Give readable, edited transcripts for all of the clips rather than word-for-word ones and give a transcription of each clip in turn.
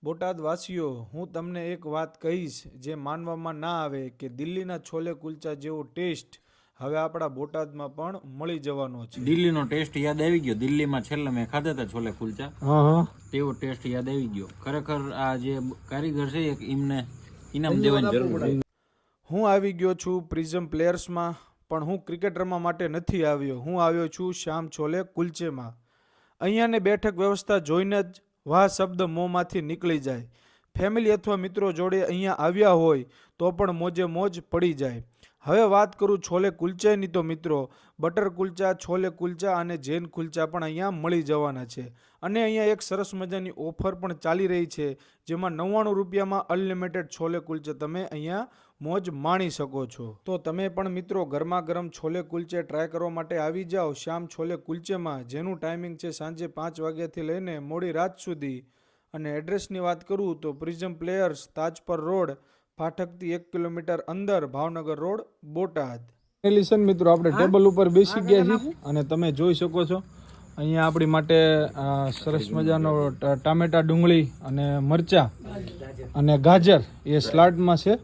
બોટાદ વાસીઓ, હું તમને એક વાત કહીશ જે માનવામાં ના આવે કે દિલ્હીના છોલે કુલચા જેવો ટેસ્ટ હવે આપણા બોટાદમાં પણ મળી જવાનો છે. દિલ્હીનો ટેસ્ટ યાદ આવી ગયો. દિલ્હીમાં છેલ્લે મેં ખાધા હતા છોલે કુલચા, તેવો ટેસ્ટ યાદ આવી ગયો. ખરેખર આ જે કારીગર છે એમને ઇનામ દેવાની જરૂર છે. હું આવી ગયો છું પ્રિઝમ પ્લેયર્સમાં, પણ હું ક્રિકેટ રમવા માટે નથી આવ્યો. હું આવ્યો છું શ્યામ છોલે કુલચેમાં. અહીંયાની બેઠક વ્યવસ્થા જોઈને જ વાહ શબ્દ મોંમાંથી નીકળી જાય. ફેમિલી અથવા મિત્રો જોડે અહીંયા આવ્યા હોય તો પણ મોજે મોજ પડી જાય. હવે વાત કરું છોલે કુલચાની તો મિત્રો, બટર કુલચા, છોલે કુલચા અને જૈન કુલચા પણ અહીંયા મળી જવાના છે. અને અહીંયા એક સરસ મજાની ઓફર પણ ચાલી રહી છે, જેમાં 99 રૂપિયામાં અનલિમિટેડ છોલે કુલચે તમે અહીંયા મોજ માણી શકો છો. તો તમે પણ મિત્રો ગરમા ગરમ છોલે કુલચે ટ્રાય કરવા માટે આવી જાઓ શ્યામ છોલે કુલચેમાં, જેનું ટાઈમિંગ છે સાંજે 5 વાગ્યાથી લઈને મોડી રાત સુધી. અને એડ્રેસની વાત કરું તો પ્રિઝમ પ્લેયર્સ, તાજપર રોડ, ફાટકથી 1 કિલોમીટર અંદર, ભાવનગર રોડ, બોટાદ. લિસન મિત્રો, આપણે ટેબલ ઉપર બેસી ગયા છીએ અને તમે જોઈ શકો છો અહીંયા આપણી માટે સરસ મજાનો ટામેટા, ડુંગળી અને મરચાં અને ગાજર એ સ્લાડમાં છે.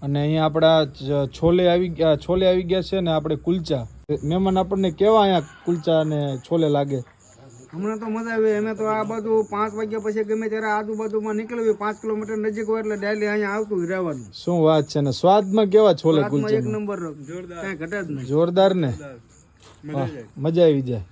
અને અહીંયા આપણા છોલે આવી ગયા છે ને આપણે કુલચા. મહેમાન આપણને કેવા અહીંયા કુલચા અને છોલે લાગે? હમણાં તો મજા આવી. અમે તો આ બાજુ 5 વાગ્યા પછી ગમે ત્યારે આજુબાજુમાં નીકળવી, 5 કિલોમીટર નજીક હોય એટલે ડેલી અહીંયા આવતું જ રહેવાનું. શું વાત છે. ને સ્વાદમાં કેવા છોલે કુલચા? એક નંબર, કઈ ઘટે જ નહીં. જોરદાર ને, મજા આવી જાય.